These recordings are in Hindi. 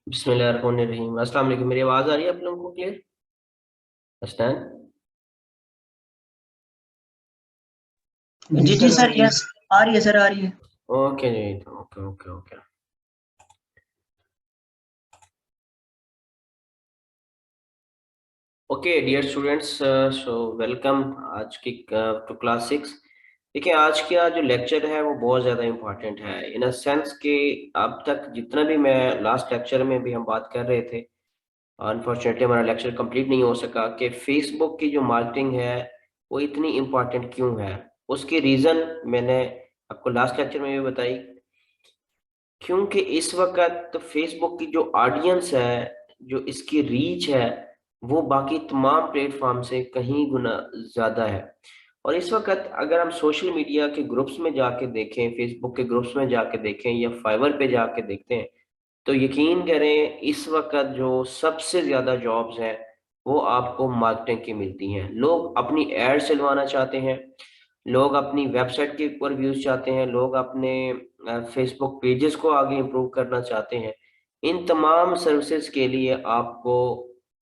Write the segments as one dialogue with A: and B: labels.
A: बिस्मिल्लाहिर्रहमानिर्रहीम। अस्सलाम वालेकुम। मेरी आवाज आ रही है आप लोगों को क्लियर? अस्तान।
B: जी
C: जी
B: जी
C: सर,
B: सर, यस। आ रही है सर, आ रही है।
A: ओके जी, okay okay okay. Okay dear students, so welcome आज की टू क्लास 6। देखिए, आज का जो लेक्चर है वो बहुत ज़्यादा इम्पोर्टेंट है इन अ सेंस कि अब तक जितना भी मैं लास्ट लेक्चर में भी हम बात कर रहे थे, अनफॉर्चुनेटली हमारा लेक्चर कंप्लीट नहीं हो सका कि फेसबुक की जो मार्केटिंग है वो इतनी इम्पोर्टेंट क्यों है। उसकी रीज़न मैंने आपको लास्ट लेक्चर में भी बताई, क्योंकि इस वक्त फेसबुक की जो ऑडियंस है, जो इसकी रीच है, वो बाकी तमाम प्लेटफॉर्म से कहीं गुना ज़्यादा है। और इस वक्त अगर हम सोशल मीडिया के ग्रुप्स में जाके देखें, फेसबुक के ग्रुप्स में जाके देखें या फाइवर पे जाके देखते हैं, तो यकीन करें इस वक्त जो सबसे ज़्यादा जॉब्स हैं वो आपको मार्केटिंग की मिलती हैं। लोग अपनी एड चलवाना चाहते हैं, लोग अपनी वेबसाइट के ऊपर व्यूज चाहते हैं, लोग अपने फेसबुक पेजेस को आगे इम्प्रूव करना चाहते हैं। इन तमाम सर्विसेज के लिए आपको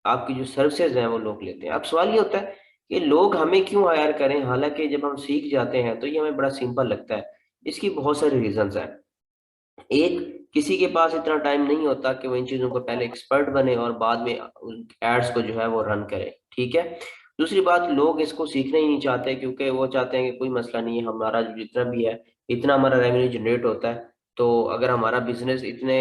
A: आपकी जो सर्विसेज हैं वो लोग लेते हैं। अब सवाल ये होता है कि लोग हमें क्यों हायर करें, हालांकि जब हम सीख जाते हैं तो ये हमें बड़ा सिंपल लगता है। इसकी बहुत सारी रीजंस हैं। एक, किसी के पास इतना टाइम नहीं होता कि वो इन चीज़ों को पहले एक्सपर्ट बने और बाद में एड्स को जो है वो रन करे, ठीक है। दूसरी बात, लोग इसको सीखना ही नहीं चाहते क्योंकि वो चाहते हैं कि कोई मसला नहीं है, हमारा जो जितना भी है इतना हमारा रेवेन्यू जनरेट होता है, तो अगर हमारा बिजनेस इतने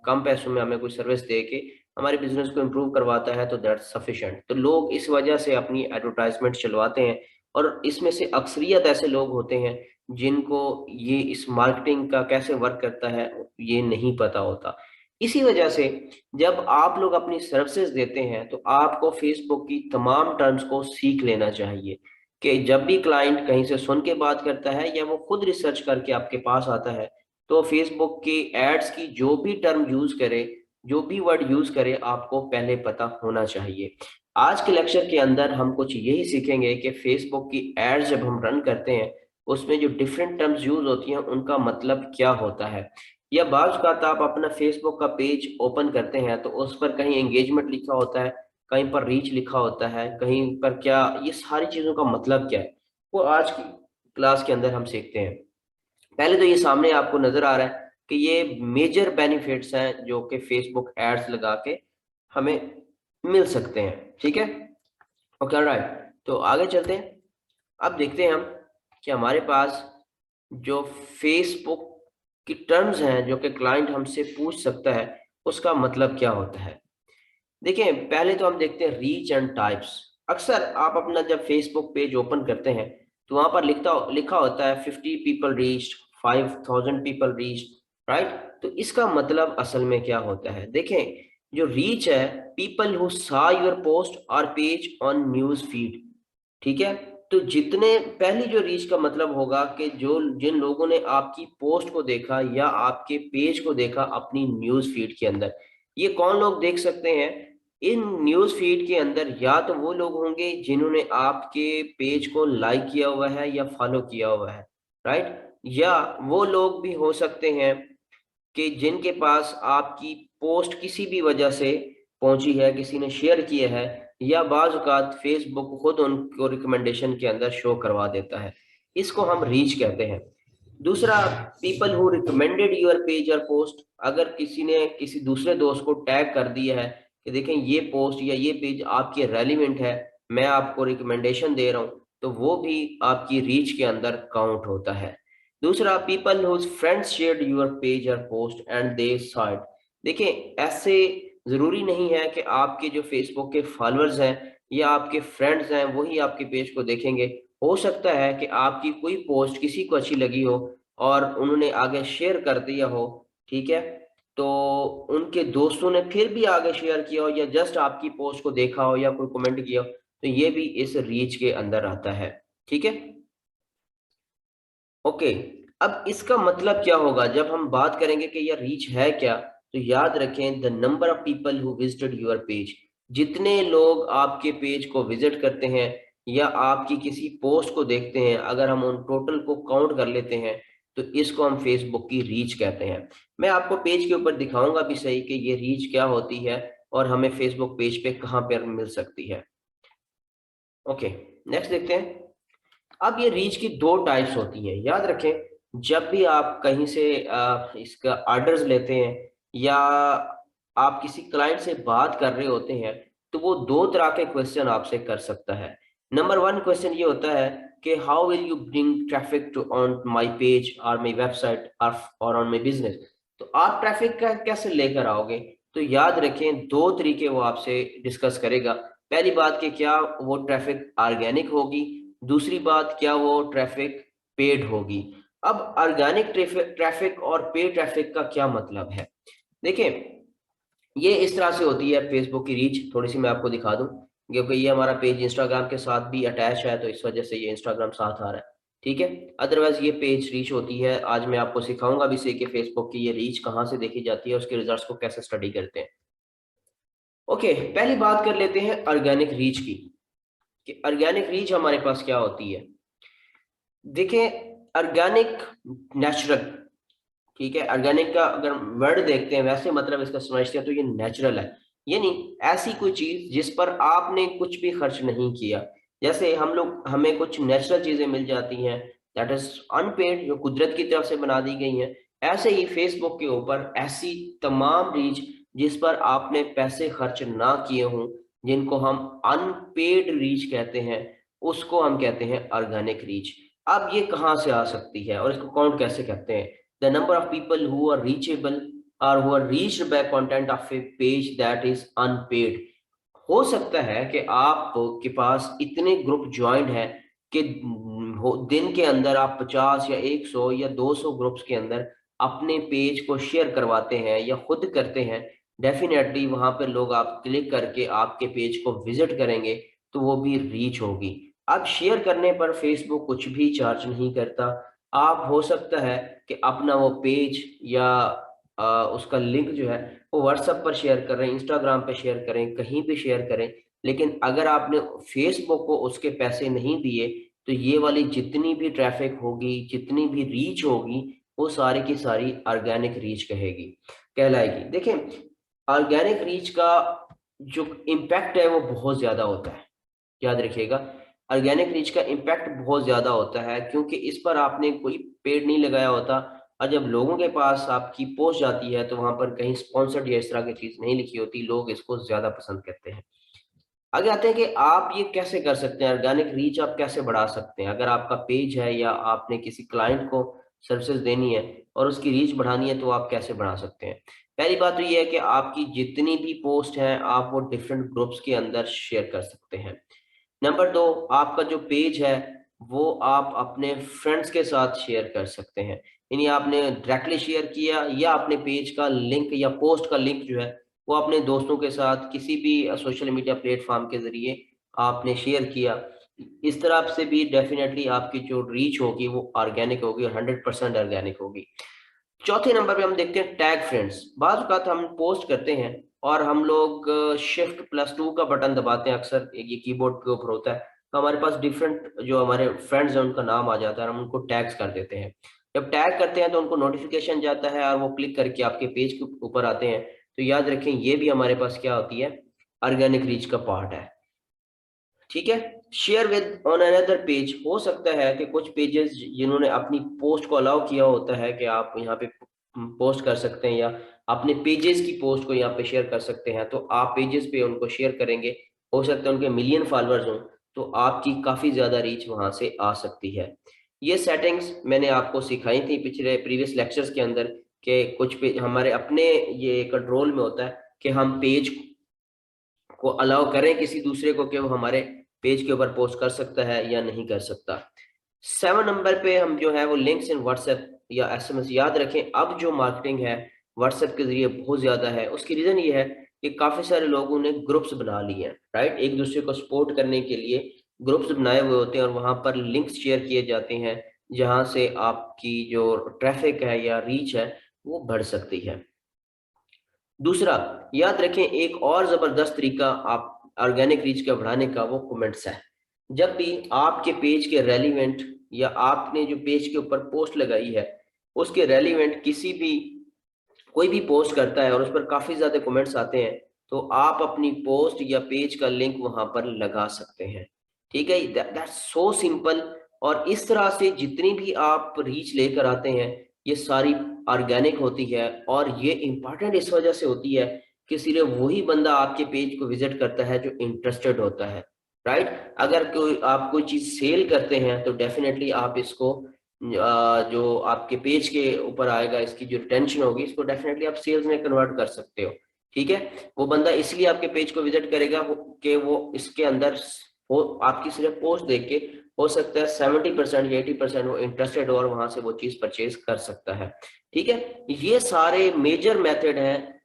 A: कम पैसों में हमें कोई सर्विस दे के हमारे बिजनेस को इम्प्रूव करवाता है तो दैट्स सफिशिएंट। तो लोग इस वजह से अपनी एडवर्टाइजमेंट चलवाते हैं, और इसमें से अक्सरियत ऐसे लोग होते हैं जिनको ये इस मार्केटिंग का कैसे वर्क करता है ये नहीं पता होता। इसी वजह से जब आप लोग अपनी सर्विसेज देते हैं तो आपको फेसबुक की तमाम टर्म्स को सीख लेना चाहिए कि जब भी क्लाइंट कहीं से सुन के बात करता है या वो खुद रिसर्च करके आपके पास आता है, तो फेसबुक के एड्स की जो भी टर्म यूज करे, जो भी वर्ड यूज करे, आपको पहले पता होना चाहिए। आज के लेक्चर के अंदर हम कुछ यही सीखेंगे कि फेसबुक की एड्स जब हम रन करते हैं उसमें जो डिफरेंट टर्म्स यूज होती हैं उनका मतलब क्या होता है। या बाज़ औक़ात आप अपना फेसबुक का पेज ओपन करते हैं तो उस पर कहीं एंगेजमेंट लिखा होता है, कहीं पर रीच लिखा होता है, कहीं पर क्या, ये सारी चीज़ों का मतलब क्या है, वो आज की क्लास के अंदर हम सीखते हैं। पहले तो ये सामने आपको नजर आ रहा है कि ये मेजर बेनिफिट्स हैं जो कि फेसबुक एड्स लगा के हमें मिल सकते हैं, ठीक है। ओके राइट, तो आगे चलते हैं। अब देखते हैं हम कि हमारे पास जो फेसबुक की टर्म्स हैं जो कि क्लाइंट हमसे पूछ सकता है उसका मतलब क्या होता है। देखिए, पहले तो हम देखते हैं रीच एंड टाइप्स। अक्सर आप अपना जब फेसबुक पेज ओपन करते हैं तो वहां पर लिखा होता है 50 people reached, 5000 people reached, right. तो इसका मतलब असल में क्या होता है, देखें। जो रीच है, पीपल हु सा योर पोस्ट और पेज ऑन न्यूज फीड, ठीक है। तो जितने पहली जो रीच का मतलब होगा कि जो जिन लोगों ने आपकी पोस्ट को देखा या आपके पेज को देखा अपनी न्यूज फीड के अंदर, ये कौन लोग देख सकते हैं इन न्यूज फीड के अंदर? या तो वो लोग होंगे जिन्होंने आपके पेज को लाइक किया हुआ है या फॉलो किया हुआ है, राइट। या वो लोग भी हो सकते हैं कि जिनके पास आपकी पोस्ट किसी भी वजह से पहुंची है, किसी ने शेयर किया है, या बाज़ औक़ात फेसबुक खुद उनको रिकमेंडेशन के अंदर शो करवा देता है। इसको हम रीच कहते हैं। दूसरा, people who recommended your page और पोस्ट। अगर किसी ने किसी दूसरे दोस्त को टैग कर दिया है कि देखें ये पोस्ट या ये पेज आपके रेलिवेंट है, मैं आपको रिकमेंडेशन दे रहा हूँ, तो वो भी आपकी रीच के अंदर काउंट होता है। दूसरा, people whose friends shared your page और post and they saw it. देखिए, ऐसे जरूरी नहीं है कि आपके जो फेसबुक के फॉलोअर्स हैं या आपके फ्रेंड्स हैं वही आपके पेज को देखेंगे। हो सकता है कि आपकी कोई पोस्ट किसी को अच्छी लगी हो और उन्होंने आगे शेयर कर दिया हो, ठीक है। तो उनके दोस्तों ने फिर भी आगे शेयर किया हो या जस्ट आपकी पोस्ट को देखा हो या कोई कमेंट किया हो, तो ये भी इस रीच के अंदर आता है, ठीक है। ओके, अब इसका मतलब क्या होगा जब हम बात करेंगे कि यह रीच है क्या, तो याद रखें the number of people who visited your page. जितने लोग आपके पेज को विजिट करते हैं या आपकी किसी पोस्ट को देखते हैं, अगर हम उन टोटल को काउंट कर लेते हैं तो इसको हम फेसबुक की रीच कहते हैं। मैं आपको पेज के ऊपर दिखाऊंगा भी सही कि ये रीच क्या होती है और हमें फेसबुक पेज पे कहाँ पर मिल सकती है। ओके, नेक्स्ट देखते हैं। अब ये रीच की दो टाइप्स होती हैं, याद रखें। जब भी आप कहीं से इसका ऑर्डर्स लेते हैं या आप किसी क्लाइंट से बात कर रहे होते हैं, तो वो दो तरह के क्वेश्चन आपसे कर सकता है। नंबर वन क्वेश्चन ये होता है कि how will you bring traffic to on my page और माई वेबसाइट और ऑन माई बिजनेस। तो आप ट्रैफिक का कैसे लेकर आओगे। तो याद रखें, दो तरीके वो आपसे डिस्कस करेगा। पहली बात कि क्या वो ट्रैफिक ऑर्गेनिक होगी, दूसरी बात क्या वो ट्रैफिक पेड होगी। अब ऑर्गेनिक ट्रैफिक और पेड ट्रैफिक का क्या मतलब है। देखिए, ये इस तरह से होती है फेसबुक की रीच। थोड़ी सी मैं आपको दिखा दूं, क्योंकि ये हमारा पेज इंस्टाग्राम के साथ भी अटैच है, तो इस वजह से ये इंस्टाग्राम साथ आ रहा है। ठीक है, अदरवाइज ये पेज रीच होती है। आज मैं आपको सिखाऊंगा भी से कि फेसबुक की ये रीच कहाँ से देखी जाती है, उसके रिजल्ट्स को कैसे स्टडी करते हैं। ओके, पहली बात कर लेते हैं ऑर्गेनिक रीच की, कि ऑर्गेनिक रीच हमारे पास क्या होती है। देखिए, ऑर्गेनिक नेचुरल, ठीक है। ऑर्गेनिक का अगर वर्ड देखते हैं, वैसे मतलब इसका समझते हैं तो ये नेचुरल है, यानी ऐसी कोई चीज जिस पर आपने कुछ भी खर्च नहीं किया। जैसे हमें कुछ नेचुरल चीजें मिल जाती हैं, दैट इज अनपेड, जो कुदरत की तरफ से बना दी गई हैं। ऐसे ही फेसबुक के ऊपर ऐसी तमाम रीच जिस पर आपने पैसे खर्च ना किए हों, जिनको हम अनपेड रीच कहते हैं, उसको हम कहते हैं ऑर्गेनिक रीच। अब ये कहाँ से आ सकती है और इसको काउंट कैसे करते हैं। The number of people who are reachable or who are reached by content of a page that is unpaid। हो सकता है कि आपके पास इतने ग्रुप ज्वाइंट हैं कि दिन के अंदर आप 50 या 100 या 200 ग्रुप्स के अंदर अपने पेज को शेयर करवाते हैं या खुद करते हैं। डेफिनेटली वहां पर लोग आप क्लिक करके आपके पेज को विजिट करेंगे, तो वो भी रीच होगी। अब शेयर करने पर फेसबुक कुछ भी चार्ज नहीं करता। आप हो सकता है कि अपना वो पेज या उसका लिंक जो है वो व्हाट्सएप पर शेयर कर रहे हैं, इंस्टाग्राम पे शेयर करें, कहीं भी शेयर करें, लेकिन अगर आपने फेसबुक को उसके पैसे नहीं दिए, तो ये वाली जितनी भी ट्रैफिक होगी, जितनी भी रीच होगी, वो सारी की सारी ऑर्गेनिक रीच कहलाएगी। देखें, ऑर्गेनिक रीच का जो इम्पैक्ट है वो बहुत ज्यादा होता है। याद रखिएगा, ऑर्गेनिक रीच का इम्पैक्ट बहुत ज्यादा होता है, क्योंकि इस पर आपने कोई पेड़ नहीं लगाया होता। और जब लोगों के पास आपकी पोस्ट जाती है, तो वहां पर कहीं स्पॉन्सर्ड या इस तरह की चीज नहीं लिखी होती, लोग इसको ज्यादा पसंद करते हैं। आगे आते हैं कि आप ये कैसे कर सकते हैं, ऑर्गेनिक रीच आप कैसे बढ़ा सकते हैं। अगर आपका पेज है या आपने किसी क्लाइंट को सर्विसेज देनी है और उसकी रीच बढ़ानी है, तो आप कैसे बढ़ा सकते हैं। पहली बात तो ये है कि आपकी जितनी भी पोस्ट हैं, आप वो डिफरेंट ग्रुप्स के अंदर शेयर कर सकते हैं। नंबर दो, आपका जो पेज है वो आप अपने फ्रेंड्स के साथ शेयर कर सकते हैं। यानी आपने डायरेक्टली शेयर किया या अपने पेज का लिंक या पोस्ट का लिंक जो है वो अपने दोस्तों के साथ किसी भी सोशल मीडिया प्लेटफॉर्म के जरिए आपने शेयर किया। इस तरह से भी डेफिनेटली आपकी जो रीच होगी वो ऑर्गेनिक होगी और 100% ऑर्गेनिक होगी। चौथे नंबर पे हम देखते हैं टैग फ्रेंड्स। बाज़ औक़ात हम पोस्ट करते हैं और हम लोग Shift+2 का बटन दबाते हैं, अक्सर ये कीबोर्ड के ऊपर होता है, तो हमारे पास डिफरेंट जो हमारे फ्रेंड्स हैं उनका नाम आ जाता है और हम उनको टैग्स कर देते हैं। जब टैग करते हैं तो उनको नोटिफिकेशन जाता है और वो क्लिक करके आपके पेज के ऊपर आते हैं। तो याद रखें, ये भी हमारे पास क्या होती है, ऑर्गेनिक रीच का पार्ट है। ठीक है, share with on another page. हो सकता है कि कुछ पेजेस जिन्होंने अपनी पोस्ट को अलाउ किया होता है कि आप यहाँ पे पोस्ट कर सकते हैं या अपने पेजेस की पोस्ट को यहाँ पे शेयर कर सकते हैं, तो आप पेजेस पे उनको शेयर करेंगे। हो सकता है उनके मिलियन फॉलोअर्स हों, तो आपकी काफ़ी ज़्यादा रीच वहाँ से आ सकती है। ये सेटिंग्स मैंने आपको सिखाई थी पिछले प्रीवियस लेक्चर्स के अंदर, कि कुछ पेज हमारे अपने ये कंट्रोल में होता है कि हम पेज को अलाउ करें किसी दूसरे को कि वो हमारे पेज के ऊपर पोस्ट कर सकता है या नहीं कर सकता। 7 नंबर पे हम जो है वो लिंक्स इन व्हाट्सएप या एसएमएस। याद रखें, अब जो मार्केटिंग है व्हाट्सएप के जरिए बहुत ज़्यादा है। उसकी रीज़न ये है कि काफ़ी सारे लोगों ने ग्रुप्स बना लिए हैं, राइट। एक दूसरे को सपोर्ट करने के लिए ग्रुप्स बनाए हुए होते हैं और वहाँ पर लिंक्स शेयर किए जाते हैं, जहाँ से आपकी जो ट्रैफिक है या रीच है वो बढ़ सकती है। दूसरा, याद रखें, एक और ज़बरदस्त तरीका आप ऑर्गेनिक रीच का बढ़ाने का, वो कमेंट्स है। जब भी आपके पेज के रेलिवेंट या आपने जो पेज के ऊपर पोस्ट लगाई है उसके रेलिवेंट किसी भी कोई भी पोस्ट करता है और उस पर काफी ज्यादा कमेंट्स आते हैं, तो आप अपनी पोस्ट या पेज का लिंक वहां पर लगा सकते हैं। ठीक है, दैट्स सो सिंपल। और इस तरह से जितनी भी आप रीच लेकर आते हैं, ये सारी ऑर्गेनिक होती है। और ये इंपॉर्टेंट इस वजह से होती है कि सिर्फ वही बंदा आपके पेज को विजिट करता है जो इंटरेस्टेड होता है, राइट। अगर कोई आप कोई चीज सेल करते हैं तो डेफिनेटली आप इसको जो आपके पेज के ऊपर आएगा, इसकी जो रिटेंशन होगी, इसको डेफिनेटली आप सेल्स में कन्वर्ट कर सकते हो। ठीक है, वो बंदा इसलिए आपके पेज को विजिट करेगा कि वो इसके अंदर वो आपकी सिर्फ पोस्ट देख के हो सकता है 70% या 80% वो इंटरेस्टेड हो और वहां से वो चीज परचेज कर सकता है। ठीक है, ये सारे मेजर मेथड हैं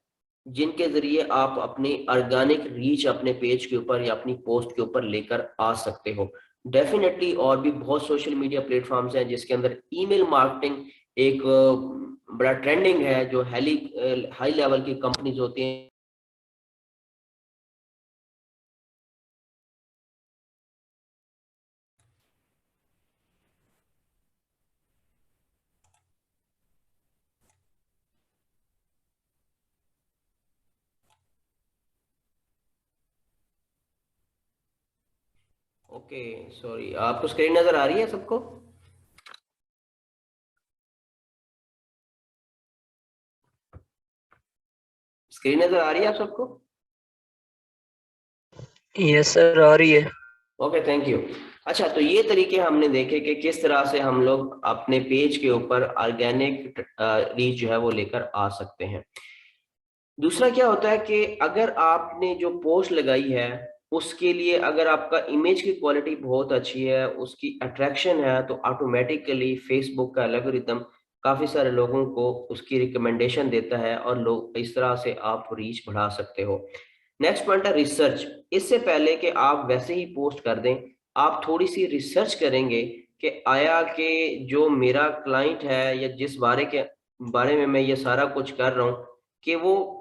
A: जिनके जरिए आप अपनी ऑर्गेनिक रीच अपने पेज के ऊपर या अपनी पोस्ट के ऊपर लेकर आ सकते हो। डेफिनेटली और भी बहुत सोशल मीडिया प्लेटफॉर्म्स हैं जिसके अंदर ईमेल मार्केटिंग एक बड़ा ट्रेंडिंग है, जो हाई लेवल की कंपनीज होती हैं। ओके, सॉरी, आपको स्क्रीन नजर आ रही है सबको? स्क्रीन नजर आ रही है आप सबको?
B: यस सर, आ रही है।
A: Okay, thank you. अच्छा, तो ये तरीके हमने देखे कि किस तरह से हम लोग अपने पेज के ऊपर ऑर्गेनिक रीच जो है वो लेकर आ सकते हैं। दूसरा क्या होता है कि अगर आपने जो पोस्ट लगाई है उसके लिए अगर आपका इमेज की क्वालिटी बहुत अच्छी है, उसकी अट्रैक्शन है, तो ऑटोमेटिकली फेसबुक का एल्गोरिदम काफी सारे लोगों को उसकी रिकमेंडेशन देता है और लोग इस तरह से आप रीच बढ़ा सकते हो। नेक्स्ट पॉइंट है रिसर्च। इससे पहले कि आप वैसे ही पोस्ट कर दें, आप थोड़ी सी रिसर्च करेंगे कि आया कि जो मेरा क्लाइंट है या जिस बारे में मैं ये सारा कुछ कर रहा हूँ, कि वो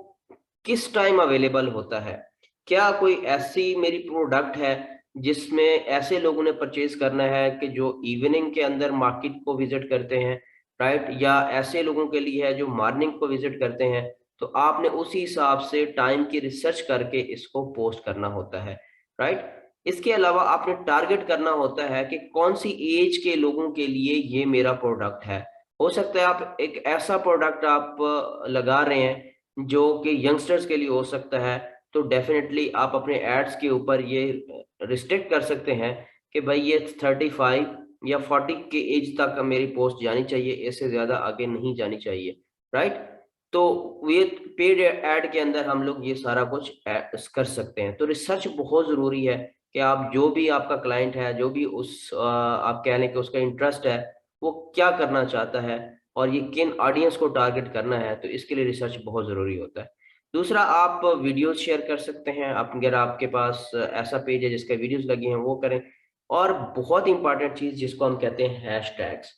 A: किस टाइम अवेलेबल होता है। क्या कोई ऐसी मेरी प्रोडक्ट है जिसमें ऐसे लोगों ने परचेज करना है कि जो इवनिंग के अंदर मार्केट को विजिट करते हैं, राइट, या ऐसे लोगों के लिए है जो मॉर्निंग को विजिट करते हैं। तो आपने उसी हिसाब से टाइम की रिसर्च करके इसको पोस्ट करना होता है, राइट। इसके अलावा आपने टारगेट करना होता है कि कौन सी एज के लोगों के लिए ये मेरा प्रोडक्ट है। हो सकता है आप एक ऐसा प्रोडक्ट आप लगा रहे हैं जो कि यंगस्टर्स के लिए हो सकता है, तो डेफिनेटली आप अपने एड्स के ऊपर ये रिस्ट्रिक्ट कर सकते हैं कि भाई ये 35 या 40 के एज तक मेरी पोस्ट जानी चाहिए, इससे ज्यादा आगे नहीं जानी चाहिए, राइट। तो ये पेड ऐड के अंदर हम लोग ये सारा कुछ कर सकते हैं। तो रिसर्च बहुत जरूरी है कि आप जो भी आपका क्लाइंट है, जो भी आप कह लें कि उसका इंटरेस्ट है, वो क्या करना चाहता है और ये किन ऑडियंस को टारगेट करना है, तो इसके लिए रिसर्च बहुत ज़रूरी होता है। दूसरा, आप वीडियोस शेयर कर सकते हैं। आप अगर आपके पास ऐसा पेज है जिसके वीडियोस लगे हैं वो करें। और बहुत इंपॉर्टेंट चीज़ जिसको हम कहते हैं हैशटैग्स,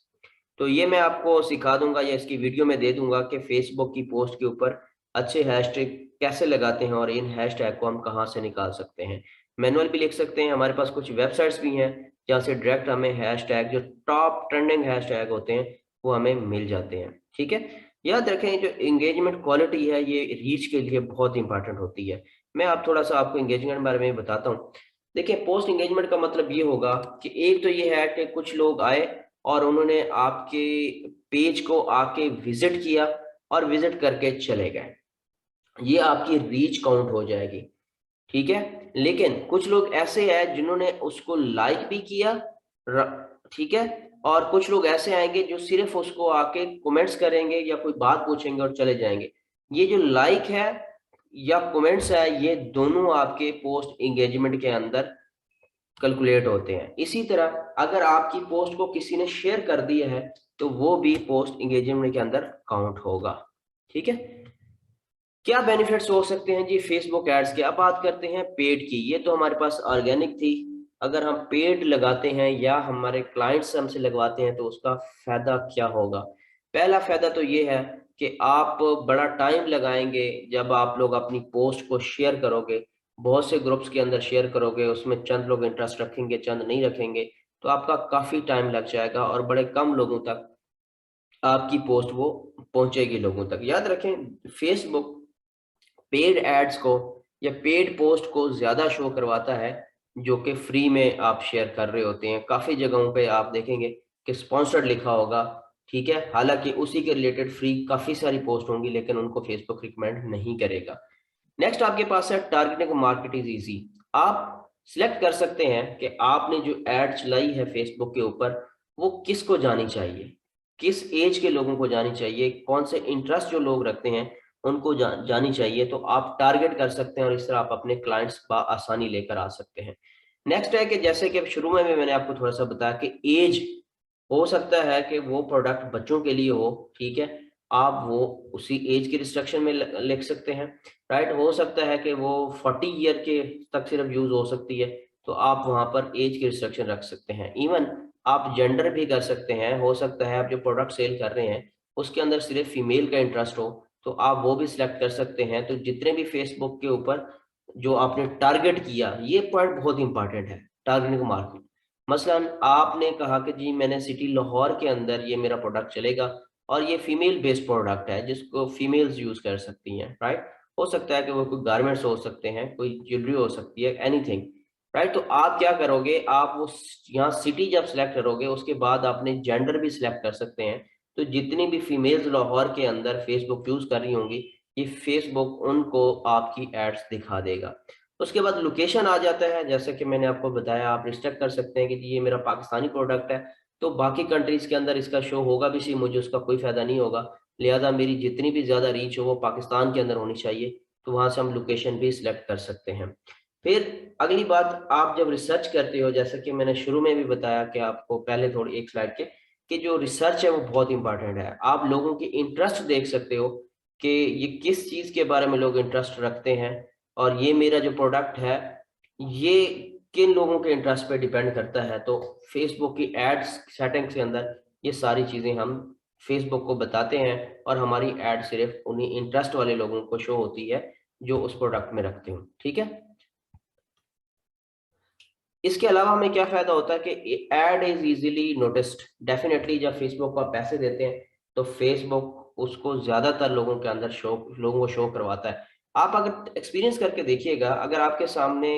A: तो ये मैं आपको सिखा दूंगा या इसकी वीडियो में दे दूंगा कि फेसबुक की पोस्ट के ऊपर अच्छे हैशटैग कैसे लगाते हैं और इन हैशटैग को हम कहाँ से निकाल सकते हैं। मैनुअल भी लिख सकते हैं, हमारे पास कुछ वेबसाइट्स भी हैं जहाँ से डायरेक्ट हमें हैशटैग जो टॉप ट्रेंडिंग हैशटैग होते हैं वो हमें मिल जाते हैं। ठीक है, याद रखें जो एंगेजमेंट क्वालिटी है ये रीच के लिए बहुत इंपॉर्टेंट होती है। मैं आप थोड़ा सा आपको एंगेजमेंट के बारे में बताता हूँ। देखिए, पोस्ट एंगेजमेंट का मतलब ये होगा कि एक तो ये है कि कुछ लोग आए और उन्होंने आपके पेज को आके विजिट किया और विजिट करके चले गए, ये आपकी रीच काउंट हो जाएगी। ठीक है, लेकिन कुछ लोग ऐसे हैं जिन्होंने उसको लाइक भी किया, ठीक है, और कुछ लोग ऐसे आएंगे जो सिर्फ उसको आके कमेंट्स करेंगे या कोई बात पूछेंगे और चले जाएंगे। ये जो लाइक है या कमेंट्स है, ये दोनों आपके पोस्ट एंगेजमेंट के अंदर कैलकुलेट होते हैं। इसी तरह अगर आपकी पोस्ट को किसी ने शेयर कर दिया है तो वो भी पोस्ट एंगेजमेंट के अंदर काउंट होगा। ठीक है, क्या बेनिफिट्स हो सकते हैं जी फेसबुक एड्स के? अब बात करते हैं पेड की। ये तो हमारे पास ऑर्गेनिक थी। अगर हम पेड लगाते हैं या हमारे क्लाइंट्स हमसे लगवाते हैं तो उसका फायदा क्या होगा? पहला फायदा तो ये है कि आप बड़ा टाइम लगाएंगे जब आप लोग अपनी पोस्ट को शेयर करोगे। बहुत से ग्रुप्स के अंदर शेयर करोगे, उसमें चंद लोग इंटरेस्ट रखेंगे, चंद नहीं रखेंगे, तो आपका काफी टाइम लग जाएगा और बड़े कम लोगों तक आपकी पोस्ट वो पहुंचेगी लोगों तक। याद रखें, फेसबुक पेड एड्स को या पेड पोस्ट को ज्यादा शो करवाता है जो कि फ्री में आप शेयर कर रहे होते हैं। काफी जगहों पे आप देखेंगे कि स्पॉन्सर्ड लिखा होगा, ठीक है, हालांकि उसी के रिलेटेड फ्री काफी सारी पोस्ट होंगी, लेकिन उनको फेसबुक रिकमेंड नहीं करेगा। नेक्स्ट आपके पास है टारगेटिंग मार्केट इज इजी। आप सिलेक्ट कर सकते हैं कि आपने जो एड चलाई है फेसबुक के ऊपर वो किसको जानी चाहिए, किस एज के लोगों को जानी चाहिए, कौन से इंटरेस्ट जो लोग रखते हैं उनको जानी चाहिए। तो आप टारगेट कर सकते हैं और इस तरह आप अपने क्लाइंट्स आसानी लेकर आ सकते हैं। नेक्स्ट है कि जैसे कि शुरू में भी मैंने आपको थोड़ा सा बताया कि एज, हो सकता है कि वो प्रोडक्ट बच्चों के लिए हो, ठीक है, आप वो उसी एज के रिस्ट्रिक्शन में लिख सकते हैं। राइट, हो सकता है कि वो 40 ईयर के तक सिर्फ यूज हो सकती है, तो आप वहां पर एज की रिस्ट्रिक्शन रख सकते हैं। इवन आप जेंडर भी कर सकते हैं, हो सकता है आप जो प्रोडक्ट सेल कर रहे हैं उसके अंदर सिर्फ फीमेल का इंटरेस्ट हो, तो आप वो भी सिलेक्ट कर सकते हैं। तो जितने भी फेसबुक के ऊपर जो आपने टारगेट किया, ये पॉइंट बहुत इंपॉर्टेंट है, टारगेटिंग मार्केट। मसलन आपने कहा कि जी मैंने सिटी लाहौर के अंदर ये मेरा प्रोडक्ट चलेगा और ये फीमेल बेस्ड प्रोडक्ट है जिसको फीमेल्स यूज कर सकती हैं, राइट। हो सकता है कि वो कोई गारमेंट्स हो सकते हैं, कोई ज्वेलरी हो सकती है, एनीथिंग, राइट। तो आप क्या करोगे, आप वो यहाँ सिटी जब सिलेक्ट करोगे उसके बाद आपने जेंडर भी सिलेक्ट कर सकते हैं। तो जितनी भी फीमेल्स लाहौर के अंदर फेसबुक यूज कर रही होंगी, ये फेसबुक उनको आपकी एड्स दिखा देगा। उसके बाद लोकेशन आ जाता है, जैसे कि मैंने आपको बताया, आप रिस्ट्रिक्ट कर सकते हैं कि जी ये मेरा पाकिस्तानी प्रोडक्ट है, तो बाकी कंट्रीज के अंदर इसका शो होगा भी सही, मुझे उसका कोई फायदा नहीं होगा, लिहाजा मेरी जितनी भी ज्यादा रीच हो वो पाकिस्तान के अंदर होनी चाहिए। तो वहां से हम लोकेशन भी सिलेक्ट कर सकते हैं। फिर अगली बात, आप जब रिसर्च करते हो, जैसे कि मैंने शुरू में भी बताया कि आपको पहले थोड़ी एक स्लाइड के, कि जो रिसर्च है वो बहुत इंपॉर्टेंट है। आप लोगों के इंटरेस्ट देख सकते हो कि ये किस चीज के बारे में लोग इंटरेस्ट रखते हैं, और ये मेरा जो प्रोडक्ट है ये किन लोगों के इंटरेस्ट पे डिपेंड करता है। तो फेसबुक की एड्स सेटिंग्स के अंदर ये सारी चीजें हम फेसबुक को बताते हैं, और हमारी एड सिर्फ उन्हीं इंटरेस्ट वाले लोगों को शो होती है जो उस प्रोडक्ट में रखते हो, ठीक है। इसके अलावा हमें क्या फायदा होता है कि ad is easily noticed. Definitely जब फेसबुक को आप पैसे देते हैं तो फेसबुक उसको ज्यादातर लोगों के अंदर शो, लोगों को शो करवाता है। आप अगर एक्सपीरियंस करके देखिएगा, अगर आपके सामने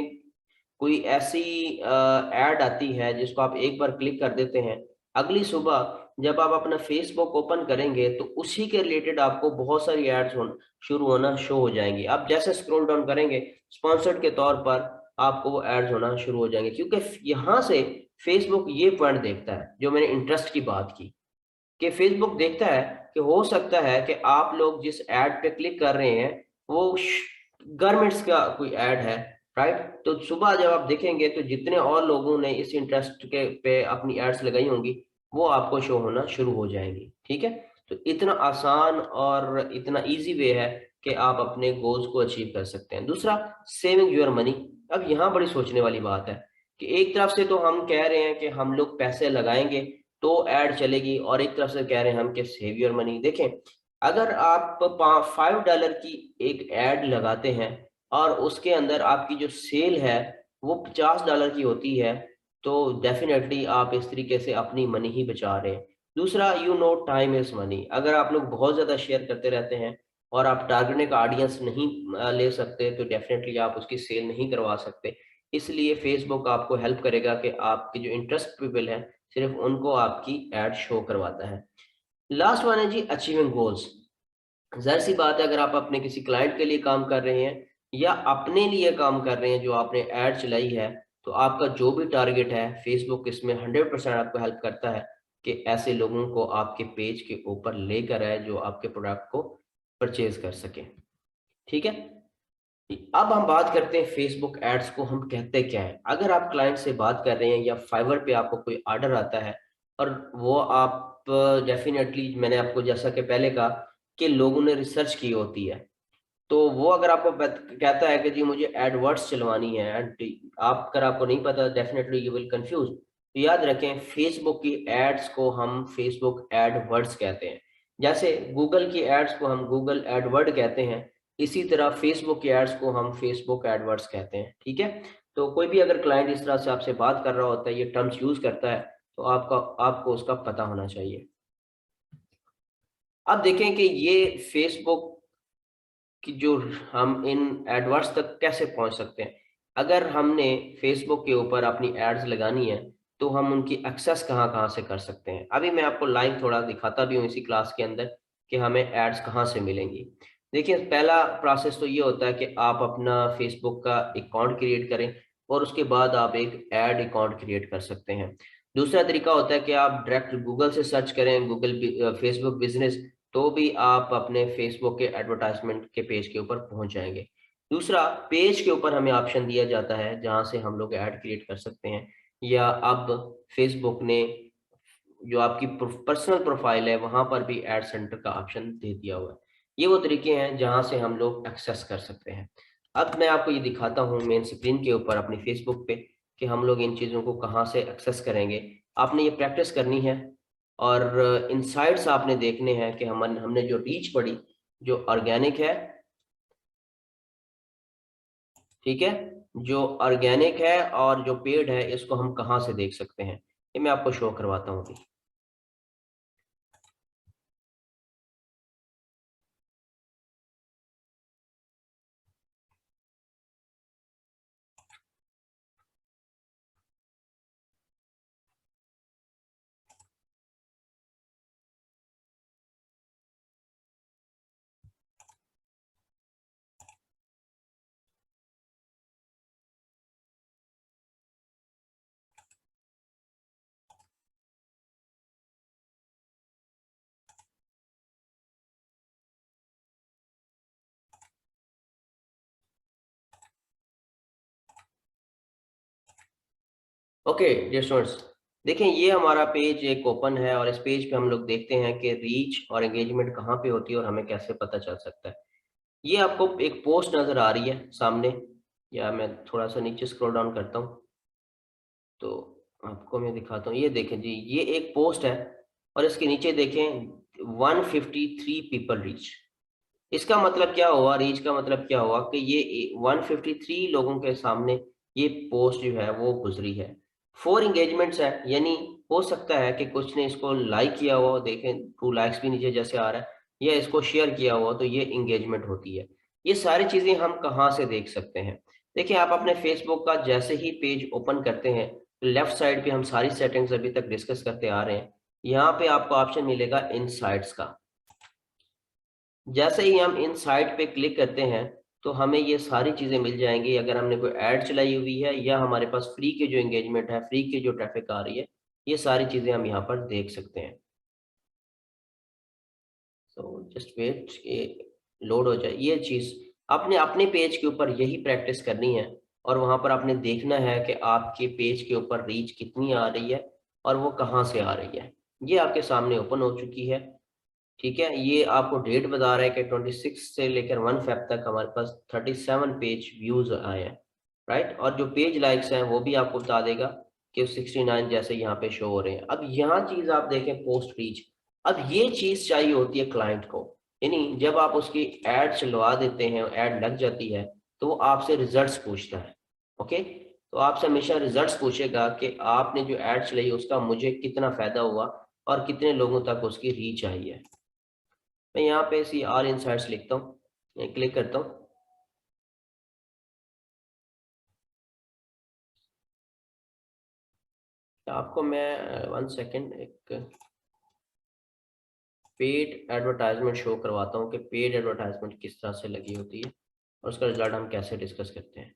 A: कोई ऐसी एड आती है जिसको आप एक बार क्लिक कर देते हैं, अगली सुबह जब आप अपना फेसबुक ओपन करेंगे तो उसी के रिलेटेड आपको बहुत सारी एड्स शुरू होना शो हो जाएंगी। आप जैसे स्क्रॉल डाउन करेंगे, स्पॉन्सर्ड के तौर पर आपको वो एड्स होना शुरू हो जाएंगे, क्योंकि यहाँ से फेसबुक ये पॉइंट देखता है जो मैंने इंटरेस्ट की बात की, कि फेसबुक देखता है कि हो सकता है कि आप लोग जिस एड पे क्लिक कर रहे हैं वो गारमेंट्स का कोई एड है, राइट। तो सुबह जब आप देखेंगे तो जितने और लोगों ने इस इंटरेस्ट के पे अपनी एड्स लगाई होंगी वो आपको शो होना शुरू हो जाएंगी, ठीक है। तो इतना आसान और इतना इजी वे है कि आप अपने गोल्स को अचीव कर सकते हैं। दूसरा, सेविंग योर मनी। अब यहाँ बड़ी सोचने वाली बात है कि एक तरफ से तो हम कह रहे हैं कि हम लोग पैसे लगाएंगे तो ऐड चलेगी, और एक तरफ से कह रहे हैं हम कि सेव योर मनी। देखें, अगर आप $5 की एक ऐड लगाते हैं और उसके अंदर आपकी जो सेल है वो $50 की होती है, तो डेफिनेटली आप इस तरीके से अपनी मनी ही बचा रहे हैं। दूसरा, you know time is money. अगर आप लोग बहुत ज़्यादा शेयर करते रहते हैं और आप टारगेट का ऑडियंस नहीं ले सकते, तो डेफिनेटली आप उसकी सेल नहीं करवा सकते। इसलिए फेसबुक आपको हेल्प करेगा कि आपके जो इंटरेस्ट पीपल हैं सिर्फ उनको आपकी एड शो करवाता है। लास्ट वन है जी, अचीविंग गोल्स। जाहिर सी बात है, अगर आप अपने किसी क्लाइंट के लिए काम कर रहे हैं या अपने लिए काम कर रहे हैं, जो आपने एड चलाई है, तो आपका जो भी टारगेट है फेसबुक इसमें 100% आपको हेल्प करता है कि ऐसे लोगों को आपके पेज के ऊपर लेकर आए जो आपके प्रोडक्ट को परचेज कर सके, ठीक है। अब हम बात करते हैं फेसबुक एड्स को हम कहते क्या है। अगर आप क्लाइंट से बात कर रहे हैं या फाइवर पे आपको कोई ऑर्डर आता है और वो आप डेफिनेटली, मैंने आपको जैसा कि पहले कहा कि लोगों ने रिसर्च की होती है, तो वो अगर आपको कहता है कि जी मुझे एडवर्ड्स चलवानी है, एंड आप अगर आपको नहीं पता डेफिनेटली यू विल कंफ्यूज। तो याद रखें, फेसबुक की एड्स को हम फेसबुक एडवर्ड्स कहते हैं। जैसे गूगल की एड्स को हम गूगल एडवर्ड कहते हैं, इसी तरह फेसबुक के एड्स को हम फेसबुक एडवर्ड्स कहते हैं, ठीक है। तो कोई भी अगर क्लाइंट इस तरह से आपसे बात कर रहा होता है, ये टर्म्स यूज करता है, तो आपको उसका पता होना चाहिए। अब देखें कि ये फेसबुक कि जो हम इन एडवर्ड्स तक कैसे पहुंच सकते हैं। अगर हमने फेसबुक के ऊपर अपनी एड्स लगानी है तो हम उनकी एक्सेस कहाँ-कहाँ से कर सकते हैं। अभी मैं आपको लाइव थोड़ा दिखाता भी हूँ इसी क्लास के अंदर कि हमें एड्स कहाँ से मिलेंगी। देखिए पहला प्रोसेस तो ये होता है कि आप अपना फेसबुक का अकाउंट क्रिएट करें और उसके बाद आप एक एड अकाउंट क्रिएट कर सकते हैं। दूसरा तरीका होता है कि आप डायरेक्ट गूगल से सर्च करें, फेसबुक बिज़नेस, तो भी आप अपने फेसबुक के एडवर्टाइजमेंट के पेज के ऊपर पहुंच जाएंगे। दूसरा, पेज के ऊपर हमें ऑप्शन दिया जाता है जहां से हम लोग ऐड क्रिएट कर सकते हैं, या अब फेसबुक ने जो आपकी पर्सनल प्रोफाइल है वहां पर भी ऐड सेंटर का ऑप्शन दे दिया हुआ है। ये वो तरीके हैं जहां से हम लोग एक्सेस कर सकते हैं। अब मैं आपको ये दिखाता हूँ मेन स्क्रीन के ऊपर अपनी फेसबुक पे कि हम लोग इन चीज़ों को कहाँ से एक्सेस करेंगे। आपने ये प्रैक्टिस करनी है और इनसाइट्स आपने देखने हैं कि हमने जो रीच पढ़ी, जो ऑर्गेनिक है, ठीक है, जो ऑर्गेनिक है और जो पेड है, इसको हम कहाँ से देख सकते हैं। ये मैं आपको शो करवाता हूँ अभी। ओके डियर स्टूडेंट्स, देखें ये हमारा पेज एक ओपन है और इस पेज पे हम लोग देखते हैं कि रीच और एंगेजमेंट कहाँ पे होती है और हमें कैसे पता चल सकता है। ये आपको एक पोस्ट नज़र आ रही है सामने, या मैं थोड़ा सा नीचे स्क्रॉल डाउन करता हूँ तो आपको मैं दिखाता हूँ। ये देखें जी, ये एक पोस्ट है और इसके नीचे देखें 153 पीपल रीच। इसका मतलब क्या हुआ, रीच का मतलब क्या हुआ कि ये 153 लोगों के सामने ये पोस्ट जो है वो गुजरी है। 4 एंगेजमेंट्स है, यानी हो सकता है कि कुछ ने इसको लाइक किया हो, देखें 2 लाइक्स भी नीचे जैसे आ रहा है, या इसको शेयर किया हुआ, तो ये एंगेजमेंट होती है। ये सारी चीज़ें हम कहाँ से देख सकते हैं? देखिए आप अपने फेसबुक का जैसे ही पेज ओपन करते हैं, लेफ्ट साइड पे हम सारी सेटिंग्स अभी तक डिस्कस करते आ रहे हैं। यहाँ पे आपको ऑप्शन मिलेगा इनसाइट्स का। जैसे ही हम इन साइट पे क्लिक करते हैं तो हमें ये सारी चीज़ें मिल जाएंगी। अगर हमने कोई ऐड चलाई हुई है या हमारे पास फ्री के जो एंगेजमेंट है, फ्री की जो ट्रैफिक आ रही है, ये सारी चीज़ें हम यहाँ पर देख सकते हैं। सो जस्ट वेट ये लोड हो जाए। ये चीज़ आपने अपने पेज के ऊपर यही प्रैक्टिस करनी है और वहाँ पर आपने देखना है कि आपके पेज के ऊपर रीच कितनी आ रही है और वो कहाँ से आ रही है। ये आपके सामने ओपन हो चुकी है, ठीक है। ये आपको डेट बता रहा है कि 26 से लेकर 1 फेब तक हमारे पास 37 पेज व्यूज आए हैं, राइट। और जो पेज लाइक्स हैं वो भी आपको बता देगा कि 69 जैसे यहाँ पे शो हो रहे हैं। अब यहाँ चीज आप देखें पोस्ट रीच, अब ये चीज चाहिए होती है क्लाइंट को, यानी जब आप उसकी एड चलवा देते हैं, एड लग जाती है, तो वो आपसे रिजल्ट्स पूछता है। ओके, तो आपसे हमेशा रिजल्ट्स पूछेगा कि आपने जो एड चलाई उसका मुझे कितना फायदा हुआ और कितने लोगों तक उसकी रीच आई है। मैं यहाँ पे सी आर इनसाइट्स लिखता हूँ, क्लिक करता हूँ। तो आपको मैं 1 सेकेंड एक पेड एडवर्टाइजमेंट शो करवाता हूँ कि पेड एडवर्टाइजमेंट किस तरह से लगी होती है और उसका रिजल्ट हम कैसे डिस्कस करते हैं।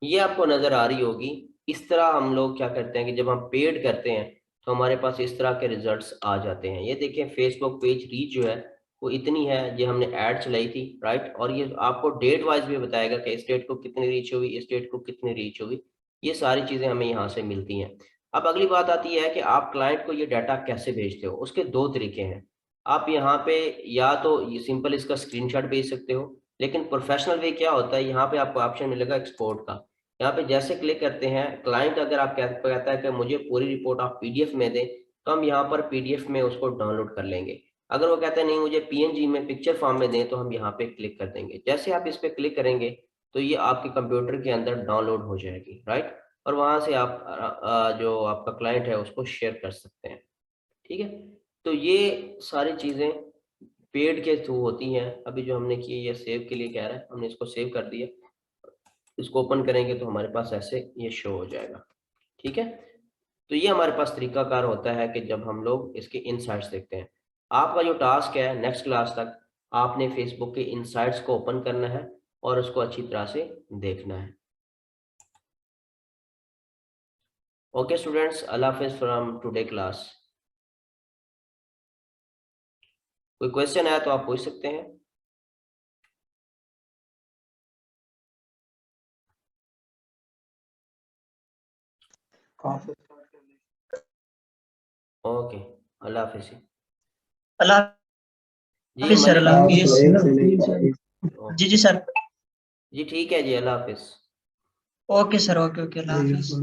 A: ये आपको नज़र आ रही होगी। इस तरह हम लोग क्या करते हैं कि जब हम पेड करते हैं तो हमारे पास इस तरह के रिजल्ट्स आ जाते हैं। ये देखिए फेसबुक पेज रीच जो है वो इतनी है, ये हमने ऐड चलाई थी, राइट। और ये आपको डेट वाइज भी बताएगा कि इस डेट को कितनी रीच हुई, इस डेट को कितनी रीच हुई। ये सारी चीज़ें हमें यहाँ से मिलती हैं। अब अगली बात आती है कि आप क्लाइंट को ये डाटा कैसे भेजते हो। उसके दो तरीके हैं। आप यहाँ पे या तो ये सिंपल इसका स्क्रीनशॉट भेज सकते हो, लेकिन प्रोफेशनल वे क्या होता है, यहाँ पे आपको ऑप्शन मिलेगा एक्सपोर्ट का। यहाँ पे जैसे क्लिक करते हैं, क्लाइंट अगर आप कहता है कि मुझे पूरी रिपोर्ट आप पीडीएफ में दें, तो हम यहाँ पर पीडीएफ में उसको डाउनलोड कर लेंगे। अगर वो कहते हैं नहीं मुझे पीएनजी में पिक्चर फॉर्म में दें, तो हम यहाँ पे क्लिक कर देंगे। जैसे आप इस पे क्लिक करेंगे तो ये आपके कंप्यूटर के अंदर डाउनलोड हो जाएगी, राइट। और वहां से आप जो आपका क्लाइंट है उसको शेयर कर सकते हैं, ठीक है। तो ये सारी चीजें पेड के थ्रू होती हैं। अभी जो हमने की ये सेव के लिए कह रहा है, हमने इसको सेव कर दिया। इसको ओपन करेंगे तो हमारे पास ऐसे ये शो हो जाएगा, ठीक है। तो ये हमारे पास तरीकाकार होता है कि जब हम लोग इसके इनसाइट्स देखते हैं। आपका जो टास्क है नेक्स्ट क्लास तक, आपने फेसबुक के इनसाइट्स को ओपन करना है और उसको अच्छी तरह से देखना है। Okay students, Allah Hafiz from today class. कोई क्वेश्चन है तो आप पूछ सकते हैं। ओके, अल्लाह हाफिज।
C: अल्लाह
A: जी
C: हाफिज सर,
A: मलिक,
C: अल्लाह हाफिज। जी जी सर।
A: जी ठीक है जी, अल्लाह हाफिज।
C: ओके सर, ओके ओके, अल्लाह हाफिज।